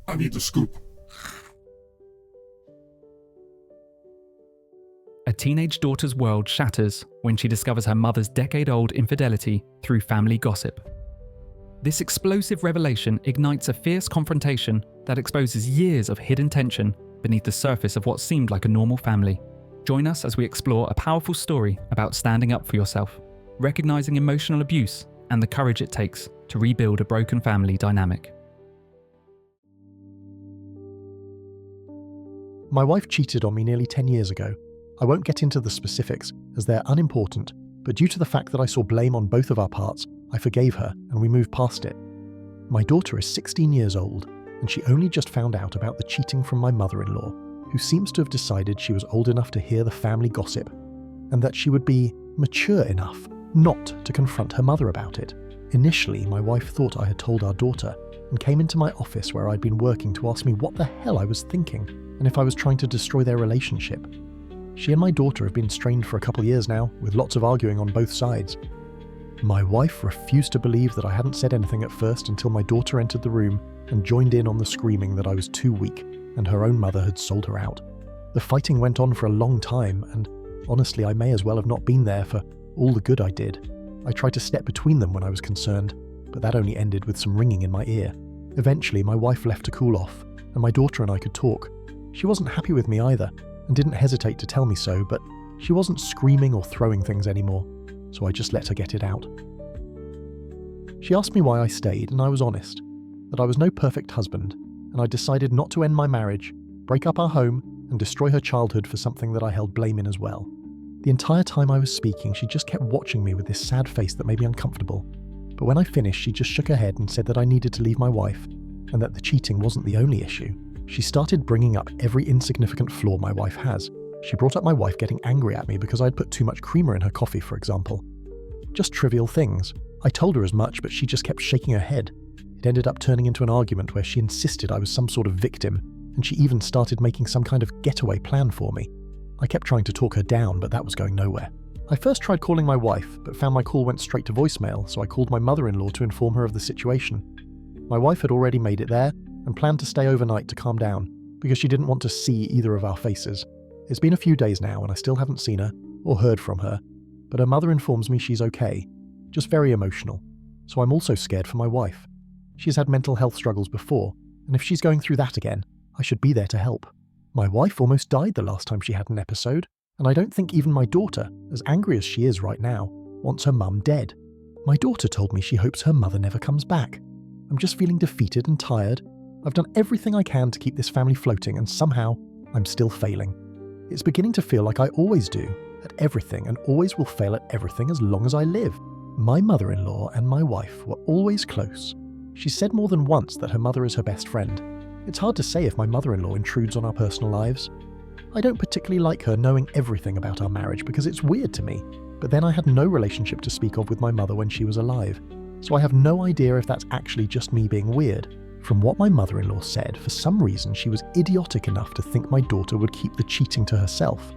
I need the scoop. A teenage daughter's world shatters when she discovers her mother's decade-old infidelity through family gossip. This explosive revelation ignites a fierce confrontation that exposes years of hidden tension beneath the surface of what seemed like a normal family. Join us as we explore a powerful story about standing up for yourself, recognizing emotional abuse, and the courage it takes to rebuild a broken family dynamic. My wife cheated on me nearly 10 years ago. I won't get into the specifics as they're unimportant, but due to the fact that I saw blame on both of our parts, I forgave her and we moved past it. My daughter is 16 years old, and she only just found out about the cheating from my mother-in-law, who seems to have decided she was old enough to hear the family gossip, and that she would be mature enough not to confront her mother about it. Initially, my wife thought I had told our daughter, and came into my office where I'd been working to ask me what the hell I was thinking, and if I was trying to destroy their relationship. She and my daughter have been strained for a couple years now, with lots of arguing on both sides. My wife refused to believe that I hadn't said anything at first until my daughter entered the room and joined in on the screaming that I was too weak and her own mother had sold her out. The fighting went on for a long time, and honestly I may as well have not been there for all the good I did. I tried to step between them when I was concerned, but that only ended with some ringing in my ear. Eventually my wife left to cool off, and my daughter and I could talk. She wasn't happy with me either, and didn't hesitate to tell me so, but she wasn't screaming or throwing things anymore, so I just let her get it out. She asked me why I stayed, and I was honest, that I was no perfect husband, and I decided not to end my marriage, break up our home, and destroy her childhood for something that I held blame in as well. The entire time I was speaking, she just kept watching me with this sad face that made me uncomfortable, but when I finished, she just shook her head and said that I needed to leave my wife, and that the cheating wasn't the only issue. She started bringing up every insignificant flaw my wife has. She brought up my wife getting angry at me because I'd put too much creamer in her coffee, for example. Just trivial things. I told her as much, but she just kept shaking her head. It ended up turning into an argument where she insisted I was some sort of victim, and she even started making some kind of getaway plan for me. I kept trying to talk her down, but that was going nowhere. I first tried calling my wife, but found my call went straight to voicemail, so I called my mother-in-law to inform her of the situation. My wife had already made it there, and planned to stay overnight to calm down, because she didn't want to see either of our faces. It's been a few days now and I still haven't seen her, or heard from her, but her mother informs me she's okay, just very emotional, so I'm also scared for my wife. She's had mental health struggles before, and if she's going through that again, I should be there to help. My wife almost died the last time she had an episode, and I don't think even my daughter, as angry as she is right now, wants her mum dead. My daughter told me she hopes her mother never comes back. I'm just feeling defeated and tired. I've done everything I can to keep this family floating, and somehow I'm still failing. It's beginning to feel like I always do, at everything, and always will fail at everything as long as I live. My mother-in-law and my wife were always close. She said more than once that her mother is her best friend. It's hard to say if my mother-in-law intrudes on our personal lives. I don't particularly like her knowing everything about our marriage because it's weird to me, but then I had no relationship to speak of with my mother when she was alive, so I have no idea if that's actually just me being weird. From what my mother-in-law said, for some reason she was idiotic enough to think my daughter would keep the cheating to herself.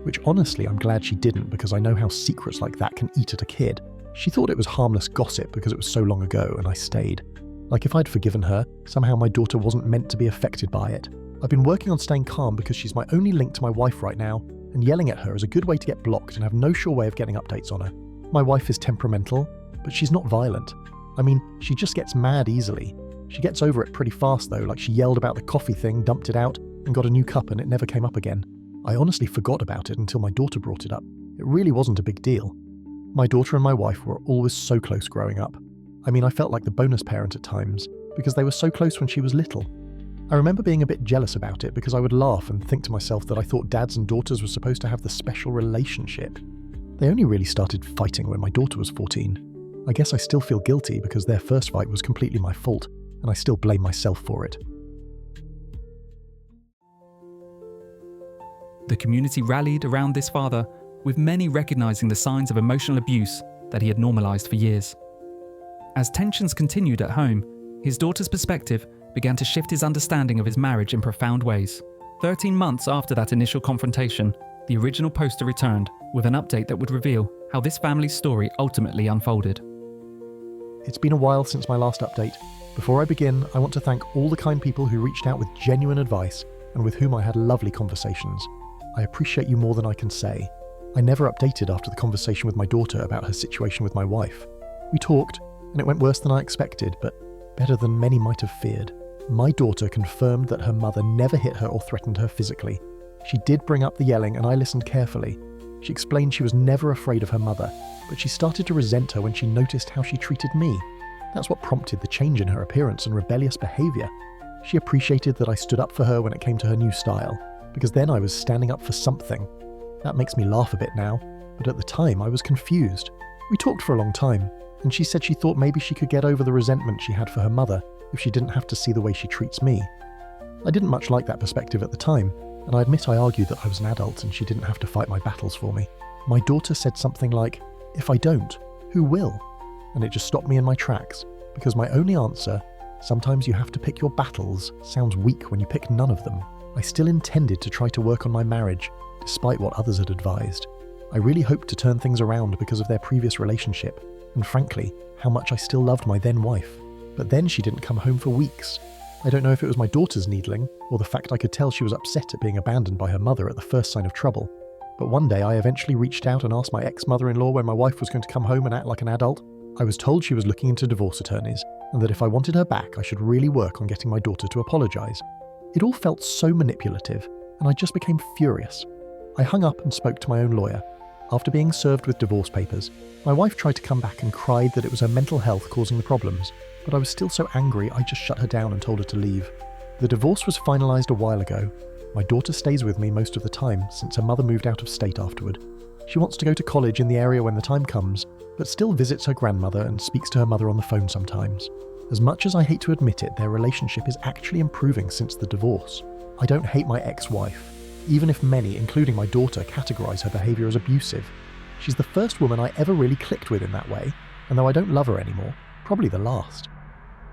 Which honestly I'm glad she didn't, because I know how secrets like that can eat at a kid. She thought it was harmless gossip because it was so long ago, and I stayed. Like if I'd forgiven her, somehow my daughter wasn't meant to be affected by it. I've been working on staying calm because she's my only link to my wife right now, and yelling at her is a good way to get blocked and have no sure way of getting updates on her. My wife is temperamental, but she's not violent. I mean, she just gets mad easily. She gets over it pretty fast though, like she yelled about the coffee thing, dumped it out, and got a new cup and it never came up again. I honestly forgot about it until my daughter brought it up. It really wasn't a big deal. My daughter and my wife were always so close growing up. I mean, I felt like the bonus parent at times, because they were so close when she was little. I remember being a bit jealous about it because I would laugh and think to myself that I thought dads and daughters were supposed to have the special relationship. They only really started fighting when my daughter was 14. I guess I still feel guilty because their first fight was completely my fault, and I still blame myself for it. The community rallied around this father, with many recognizing the signs of emotional abuse that he had normalized for years. As tensions continued at home, his daughter's perspective began to shift his understanding of his marriage in profound ways. 13 months after that initial confrontation, the original poster returned with an update that would reveal how this family's story ultimately unfolded. it's been a while since my last update. Before I begin, I want to thank all the kind people who reached out with genuine advice and with whom I had lovely conversations. I appreciate you more than I can say. I never updated after the conversation with my daughter about her situation with my wife. We talked, and it went worse than I expected, but better than many might have feared. My daughter confirmed that her mother never hit her or threatened her physically. She did bring up the yelling, and I listened carefully. She explained she was never afraid of her mother, but she started to resent her when she noticed how she treated me. That's what prompted the change in her appearance and rebellious behaviour. She appreciated that I stood up for her when it came to her new style, because then I was standing up for something. That makes me laugh a bit now, but at the time I was confused. We talked for a long time, and she said she thought maybe she could get over the resentment she had for her mother if she didn't have to see the way she treats me. I didn't much like that perspective at the time, and I admit I argued that I was an adult and she didn't have to fight my battles for me. My daughter said something like, "If I don't, who will?" And it just stopped me in my tracks, because my only answer, "Sometimes you have to pick your battles," sounds weak when you pick none of them. I still intended to try to work on my marriage, despite what others had advised. I really hoped to turn things around because of their previous relationship, and frankly, how much I still loved my then wife. But then she didn't come home for weeks. I don't know if it was my daughter's needling, or the fact I could tell she was upset at being abandoned by her mother at the first sign of trouble. But one day I eventually reached out and asked my ex-mother-in-law when my wife was going to come home and act like an adult. I was told she was looking into divorce attorneys, and that if I wanted her back, I should really work on getting my daughter to apologise. It all felt so manipulative, and I just became furious. I hung up and spoke to my own lawyer. After being served with divorce papers, my wife tried to come back and cried that it was her mental health causing the problems, but I was still so angry I just shut her down and told her to leave. The divorce was finalised a while ago. My daughter stays with me most of the time since her mother moved out of state afterward. She wants to go to college in the area when the time comes, but still visits her grandmother and speaks to her mother on the phone sometimes. As much as I hate to admit it, their relationship is actually improving since the divorce. I don't hate my ex-wife, even if many, including my daughter, categorise her behaviour as abusive. She's the first woman I ever really clicked with in that way, and though I don't love her anymore, probably the last.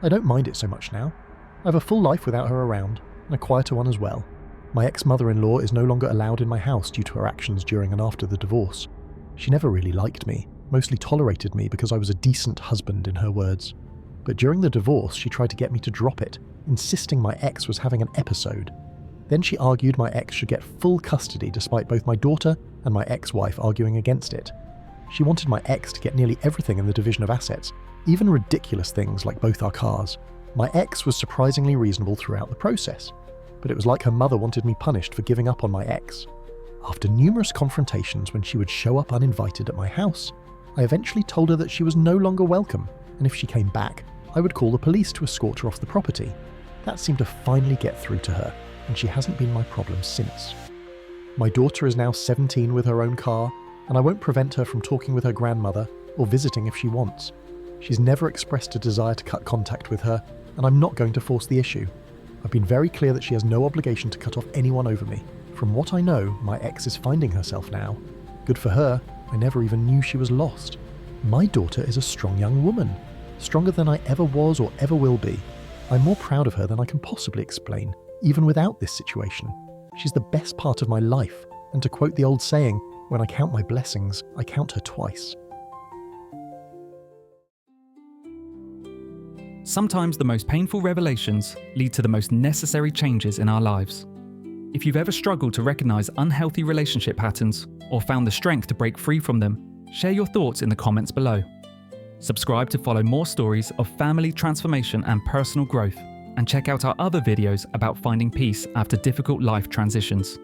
I don't mind it so much now. I have a full life without her around, and a quieter one as well. My ex-mother-in-law is no longer allowed in my house due to her actions during and after the divorce. She never really liked me, mostly tolerated me because I was a decent husband in her words. But during the divorce, she tried to get me to drop it, insisting my ex was having an episode. Then she argued my ex should get full custody despite both my daughter and my ex-wife arguing against it. She wanted my ex to get nearly everything in the division of assets, even ridiculous things like both our cars. My ex was surprisingly reasonable throughout the process, but it was like her mother wanted me punished for giving up on my ex. After numerous confrontations when she would show up uninvited at my house, I eventually told her that she was no longer welcome, and if she came back, I would call the police to escort her off the property. That seemed to finally get through to her, and she hasn't been my problem since. My daughter is now 17 with her own car, and I won't prevent her from talking with her grandmother or visiting if she wants. She's never expressed a desire to cut contact with her, and I'm not going to force the issue. I've been very clear that she has no obligation to cut off anyone over me. From what I know, my ex is finding herself now. Good for her, I never even knew she was lost. My daughter is a strong young woman, stronger than I ever was or ever will be. I'm more proud of her than I can possibly explain, even without this situation. She's the best part of my life, and to quote the old saying, when I count my blessings, I count her twice. Sometimes the most painful revelations lead to the most necessary changes in our lives. If you've ever struggled to recognize unhealthy relationship patterns or found the strength to break free from them, share your thoughts in the comments below. Subscribe to follow more stories of family transformation and personal growth, and check out our other videos about finding peace after difficult life transitions.